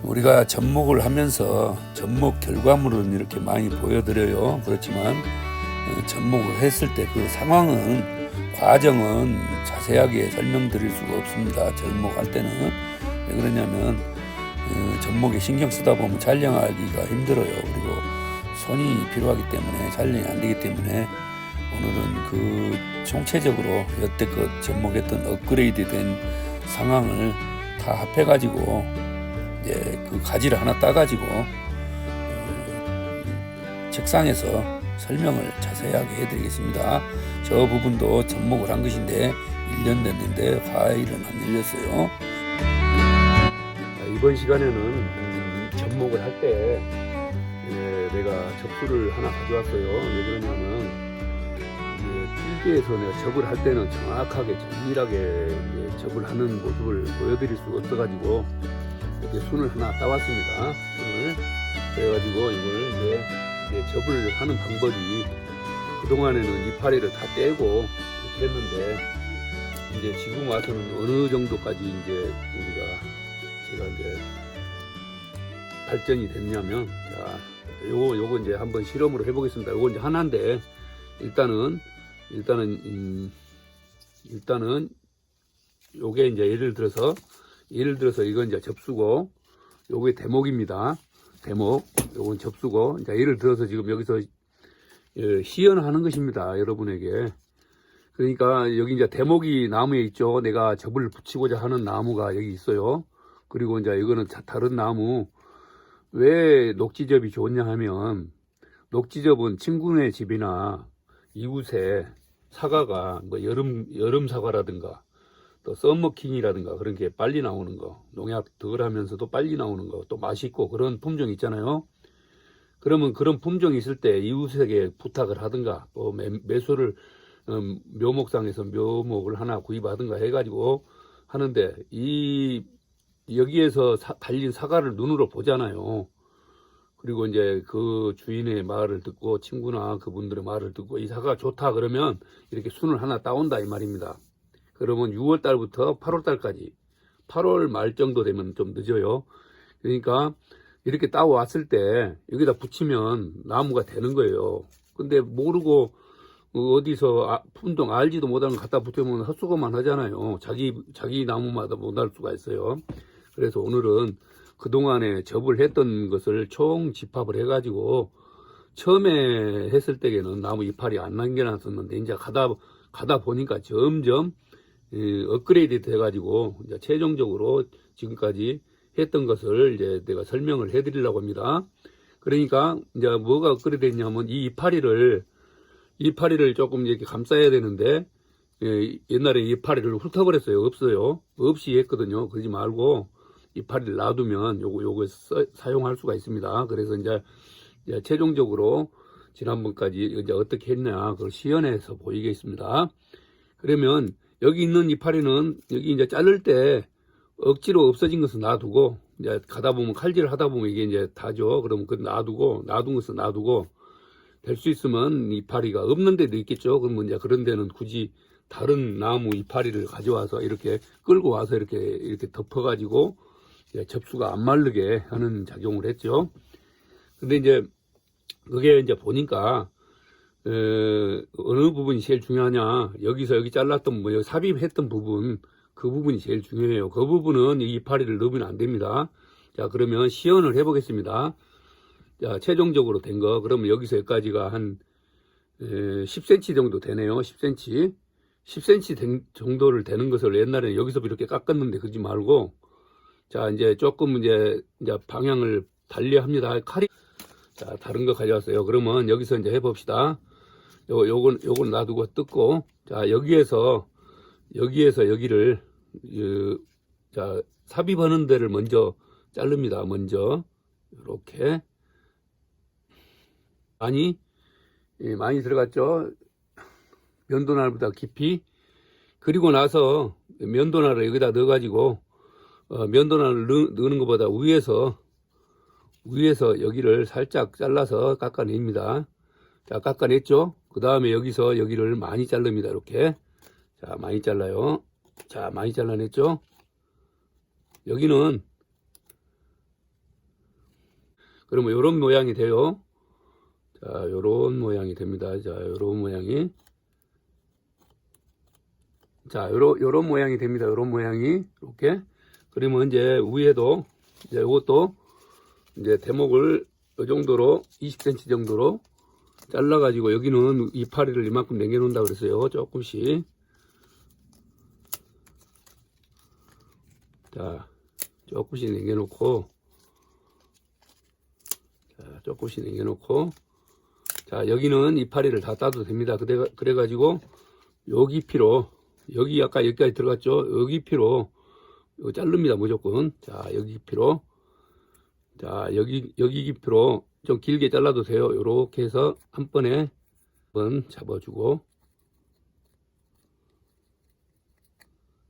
우리가 접목을 하면서 접목 결과물은 이렇게 많이 보여드려요. 그렇지만 접목을 했을 때 그 상황은, 과정은 자세하게 설명드릴 수가 없습니다. 접목할 때는. 왜 그러냐면 접목에 신경 쓰다 보면 촬영하기가 힘들어요. 그리고 손이 필요하기 때문에 촬영이 안 되기 때문에 오늘은 그 총체적으로 여태껏 접목했던 업그레이드된 상황을 다 합해가지고 이제 그 가지를 하나 따가지고 책상에서 설명을 자세하게 해드리겠습니다. 저 부분도 접목을 한 것인데 1년 됐는데 파일은 안 열렸어요. 이번 시간에는 접목을 할 때 내가 접수를 하나 가져왔어요. 왜 그러냐면 필드에서 내가 접을 할 때는 정확하게 정밀하게 접을 하는 모습을 보여드릴 수가 없어가지고 이렇게 순을 하나 따왔습니다. 순을 그래가지고 이걸 이제 접을 하는 방법이, 그동안에는 이파리를 다 떼고 이렇게 했는데 이제 지금 와서는 어느 정도까지 이제 제가 이제 발전이 됐냐면, 자, 요거 이제 한번 실험으로 해보겠습니다. 요거 이제 하나인데 일단은 요게 이제 예를 들어서 이건 이제 접수고, 요게 대목입니다. 대목, 요건 접수고, 이제 예를 들어서 지금 여기서 시연하는 것입니다. 여러분에게. 그러니까 여기 이제 대목이 나무에 있죠. 내가 접을 붙이고자 하는 나무가 여기 있어요. 그리고 이제 이거는 다른 나무. 왜 녹지접이 좋냐 하면, 녹지접은 친구네 집이나 이웃에 사과가 뭐 여름 사과라든가 또 썸머킹이라든가 그런 게 빨리 나오는 거, 농약 덜 하면서도 빨리 나오는 거, 또 맛있고 그런 품종 있잖아요. 그러면 그런 품종이 있을 때 이웃에게 부탁을 하든가 뭐 매수를 묘목상에서 묘목을 하나 구입하든가 해가지고 하는데, 여기에서 달린 사과를 눈으로 보잖아요. 그리고 이제 그 주인의 말을 듣고, 친구나 그분들의 말을 듣고 이 사과가 좋다 그러면 이렇게 순을 하나 따온다 이 말입니다. 그러면 6월 달부터 8월 달까지, 8월 말 정도 되면 좀 늦어요. 그러니까 이렇게 따왔을 때 여기다 붙이면 나무가 되는 거예요. 근데 모르고 어디서 품종 알지도 못하는 거 갖다 붙으면 헛수고만 하잖아요. 자기 나무마다 못할 수가 있어요. 그래서 오늘은 그동안에 접을 했던 것을 총 집합을 해가지고, 처음에 했을 때에는 나무 이파리 안 남겨놨었는데 이제 가다 보니까 점점 업그레이드 돼가지고 이제 최종적으로 지금까지 했던 것을 이제 내가 설명을 해드리려고 합니다. 그러니까 이제 뭐가 업그레이드 됐냐면, 이 이파리를 조금 이렇게 감싸야 되는데, 옛날에 이파리를 훑어버렸어요. 없어요. 없이 했거든요. 그러지 말고 이파리를 놔두면 요거 사용할 수가 있습니다. 그래서 이제 최종적으로 지난번까지 이제 어떻게 했냐 그걸 시연해서 보이겠습니다. 그러면 여기 있는 이파리는 여기 이제 자를 때 억지로 없어진 것은 놔두고, 이제 가다 보면 칼질을 하다 보면 이게 이제 다죠. 그러면 그 놔둔 것은 놔두고, 될 수 있으면 이파리가 없는 데도 있겠죠. 그러면 이제 그런 데는 굳이 다른 나무 이파리를 가져와서 이렇게 끌고 와서 이렇게 덮어가지고 접수가 안 마르게 하는 작용을 했죠. 근데 이제 그게 이제 보니까 어느 부분이 제일 중요하냐, 여기서 여기 잘랐던 여기 삽입했던 부분, 그 부분이 제일 중요해요. 그 부분은 이 이파리를 넣으면 안 됩니다. 자, 그러면 시연을 해보겠습니다. 자, 최종적으로 된 거, 그러면 여기서 여기까지가 한 10cm 정도 되네요. 10cm 정도를 되는 것을 옛날에 여기서 이렇게 깎았는데 그러지 말고, 자, 이제 조금 이제 방향을 달리 합니다. 자, 다른 거 가져왔어요. 그러면 여기서 이제 해봅시다. 요건 놔두고 뜯고, 자, 여기에서 여기를, 자, 삽입하는 데를 먼저 자릅니다. 먼저. 이렇게. 많이 들어갔죠? 면도날보다 깊이. 그리고 나서 면도날을 여기다 넣어가지고, 면도날을 넣는 것보다 위에서 여기를 살짝 잘라서 깎아냅니다. 자, 깎아냈죠? 그 다음에 여기를 많이 자릅니다. 이렇게. 자, 많이 잘라요. 자, 많이 잘라냈죠? 여기는 그러면 요런 모양이 돼요. 자, 요런 모양이 됩니다. 자, 요런 모양이. 자, 요런 모양이 됩니다. 요런 모양이. 이렇게. 그러면 이제 위에도, 이제 요것도, 이제 대목을 요 정도로, 20cm 정도로 잘라가지고, 여기는 이파리를 이만큼 남겨놓는다 그랬어요. 조금씩. 자, 조금씩 남겨놓고, 자, 조금씩 남겨놓고, 자, 여기는 이파리를 다 따도 됩니다. 그래가지고, 요 깊이로, 여기 아까 여기까지 들어갔죠? 여기 깊이로, 이거 자릅니다, 무조건. 자, 여기 깊이로. 자, 여기 깊이로 좀 길게 잘라도 돼요. 요렇게 해서 한 번에 한번 잡아주고.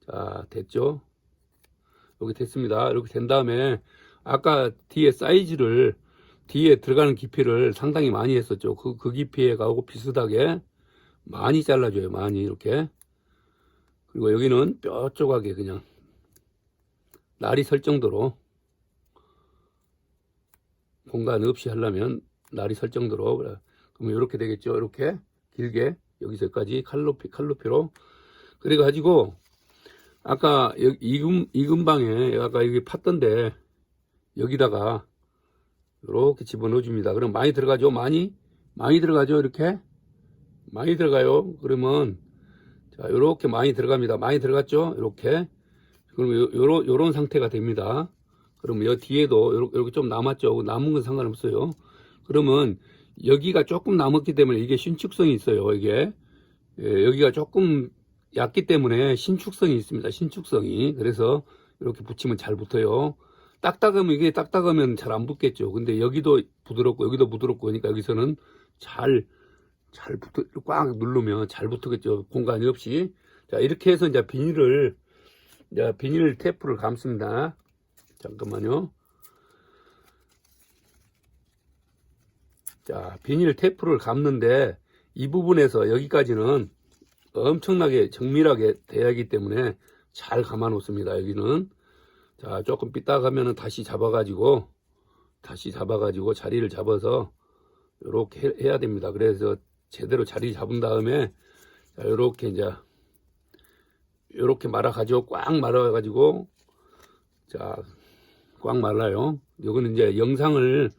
자, 됐죠? 여기 됐습니다. 이렇게 된 다음에, 아까 뒤에 사이즈를, 뒤에 들어가는 깊이를 상당히 많이 했었죠. 그 깊이에 가고 비슷하게 많이 잘라줘요. 많이 이렇게. 그리고 여기는 뾰족하게 그냥 날이 설 정도로, 공간 없이 하려면 날이 설 정도로. 그러면 이렇게 되겠죠. 이렇게 길게 여기서까지 칼높이로. 그래가지고 아까 이 근방에 아까 여기 팠던데 여기다가 이렇게 집어넣어 줍니다. 그럼 많이 들어가죠. 많이 들어가죠. 이렇게 많이 들어가요. 그러면 자, 요렇게 많이 들어갑니다. 많이 들어갔죠. 이렇게. 그러면 요런 상태가 됩니다. 그러면 여 뒤에도 이렇게 좀 남았죠. 남은 건 상관없어요. 그러면 여기가 조금 남았기 때문에 이게 신축성이 있어요. 이게 여기가 조금 얇기 때문에 신축성이 있습니다. 신축성이. 그래서 이렇게 붙이면 잘 붙어요. 딱딱하면 이게 딱딱하면 잘 안 붙겠죠. 근데 여기도 부드럽고 여기도 부드럽고 그러니까 여기서는 잘 붙어, 꽉 누르면 잘 붙겠죠. 공간이 없이. 자, 이렇게 해서 이제 비닐 테이프를 감습니다. 잠깐만요. 자, 비닐 테이프를 감는데 이 부분에서 여기까지는 엄청나게 정밀하게 돼야 하기 때문에 잘 감아 놓습니다. 여기는. 자, 조금 삐딱하면은 다시 잡아가지고 자리를 잡아서 이렇게 해야 됩니다. 그래서 제대로 자리 잡은 다음에 이렇게 이제 이렇게 말아가지고 꽉 말아가지고 자, 꽉 말라요. 이거는 이제 영상을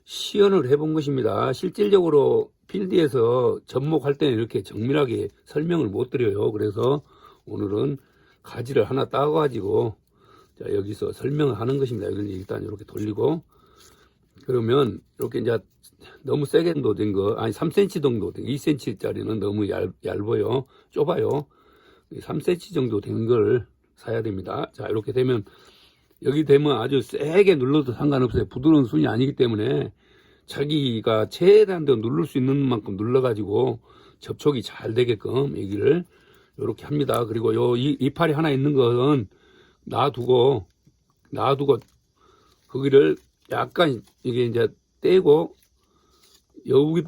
시연을 해본 것입니다. 실질적으로 필드에서 접목할 때는 이렇게 정밀하게 설명을 못 드려요. 그래서 오늘은 가지를 하나 따가지고 자, 여기서 설명을 하는 것입니다. 여기는 일단 이렇게 돌리고 그러면 이렇게 이제 너무 세게 된 거, 아니 3cm 정도 된 2cm 짜리는 너무 얇아요. 좁아요. 3cm 정도 된 걸 사야 됩니다. 자, 이렇게 되면 여기 되면 아주 세게 눌러도 상관없어요. 부드러운 순이 아니기 때문에 자기가 최대한 더 누를 수 있는 만큼 눌러가지고 접촉이 잘 되게끔 여기를 이렇게 합니다. 그리고 요 이파리 하나 있는 것은 놔두고 거기를 약간 이게 이제 떼고 여기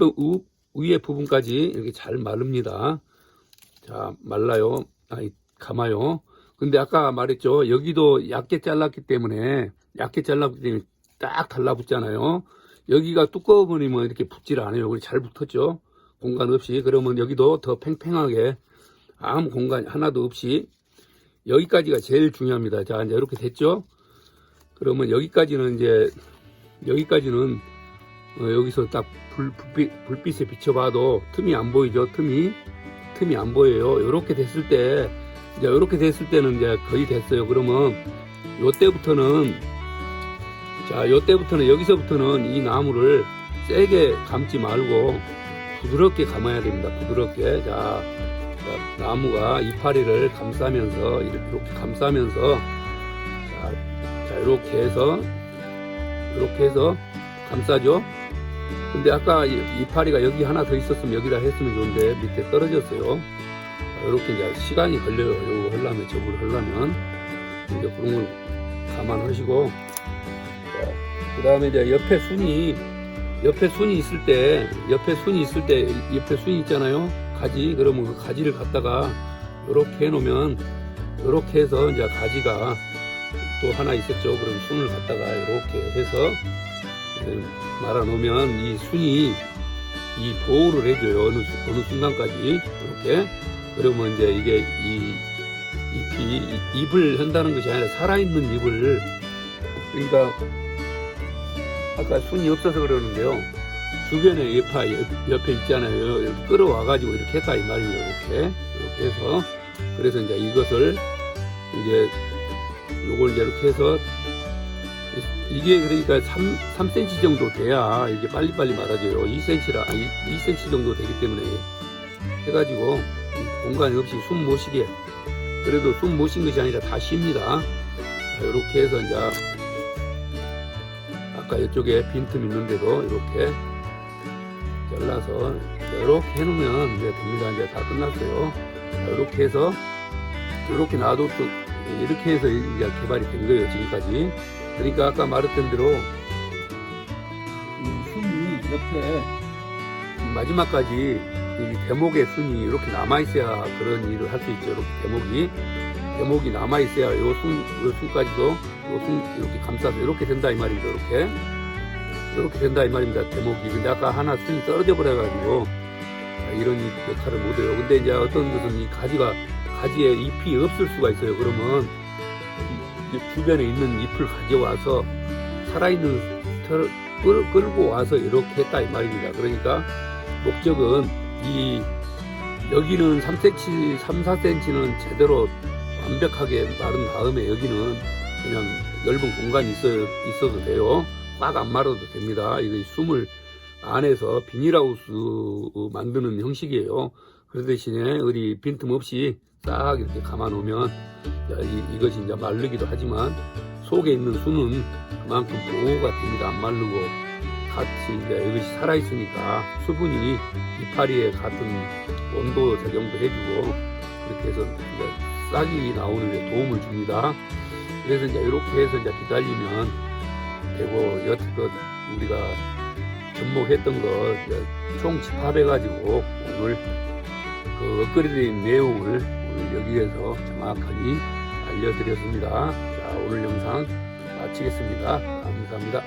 위에 부분까지 이렇게 잘 마릅니다. 자, 말라요. 아니, 감아요. 근데 아까 말했죠. 여기도 얇게 잘랐기 때문에 딱 달라붙잖아요. 여기가 두꺼워버리면 이렇게 붙질 않아요. 그래 잘 붙었죠. 공간 없이. 그러면 여기도 더 팽팽하게 아무 공간 하나도 없이 여기까지가 제일 중요합니다. 자, 이제 이렇게 됐죠. 그러면 여기까지는 여기서 딱 불빛에 비춰봐도 틈이 안 보이죠. 틈이 안 보여요. 이렇게 됐을 때는 이제 거의 됐어요. 그러면 요때부터는 여기서부터는 이 나무를 세게 감지 말고 부드럽게 감아야 됩니다. 부드럽게. 자, 나무가 이파리를 감싸면서 이렇게 감싸면서 자, 이렇게 해서 감싸죠. 근데 아까 이파리가 여기 하나 더 있었으면 여기다 했으면 좋은데 밑에 떨어졌어요. 이렇게 이제 시간이 걸려요. 이거 하려면, 저걸 하려면. 이제 그런 걸 감안하시고. 그 다음에 이제 옆에 순이 있을 때, 옆에 순이 있잖아요. 가지. 그러면 그 가지를 갖다가 이렇게 해놓으면, 이렇게 해서 이제 가지가 또 하나 있었죠. 그럼 순을 갖다가 이렇게 해서 말아 놓으면 이 순이 이 보호를 해줘요. 어느 순간까지 이렇게. 그러면 이제 이게 이 잎을 한다는 것이 아니라 살아있는 잎을, 그러니까 아까 순이 없어서 그러는데요. 주변에 옆에 있잖아요. 이렇게 끌어와가지고 이렇게 했다 이 말이에요. 이렇게 해서. 그래서 이제 이것을 이제 요걸 이렇게 해서 이게 그러니까 3cm 정도 돼야 이게 빨리빨리 말아져요. 2cm 정도 되기 때문에 해가지고 공간이 없이 숨 못 쉬게. 그래도 숨 못 쉰 것이 아니라 다 쉽니다. 이렇게 해서 이제 아까 이쪽에 빈틈 있는데도 이렇게 잘라서 이렇게 해놓으면 이제 됩니다. 이제 다 끝났어요. 이렇게 해서 이렇게 놔둬도 이렇게 해서 이제 개발이 된 거예요. 지금까지. 그러니까 아까 말했던 대로 이 순이 이렇게 마지막까지 이 대목의 순이 이렇게 남아있어야 그런 일을 할 수 있죠. 이렇게 대목이 남아있어야 요 순까지도 요 순 이렇게 감싸서 이렇게 된다 이 말입니다. 이렇게 된다 이 말입니다. 대목이. 근데 아까 하나 순이 떨어져 버려가지고 이런 역할을 못해요. 근데 이제 어떤 것은 이 가지에 잎이 없을 수가 있어요. 그러면 주변에 있는 잎을 가져와서 살아있는 털을 끌고 와서 이렇게 했다 이 말입니다. 그러니까 목적은 여기는 3cm, 4cm는 제대로 완벽하게 마른 다음에 여기는 그냥 넓은 공간이 있어도 돼요. 꽉 안 말아도 됩니다. 이거 숨을 안에서 비닐하우스 만드는 형식이에요. 그 대신에 어디 빈틈없이 싹 이렇게 감아 놓으면 이것이 이제 마르기도 하지만 속에 있는 순은 그만큼 보호가 됩니다. 안 마르고 같이 이제 이것이 살아 있으니까 수분이 이파리에 같은 온도 적용도 해주고 그렇게 해서 이제 싹이 나오는 데 도움을 줍니다. 그래서 이제 이렇게 해서 이제 기다리면 되고, 여태껏 우리가 접목했던 거 총 집합해가지고 오늘 그 업그레이드된 내용을 오늘 여기에서 정확하게 알려드렸습니다. 자, 오늘 영상 마치겠습니다. 감사합니다.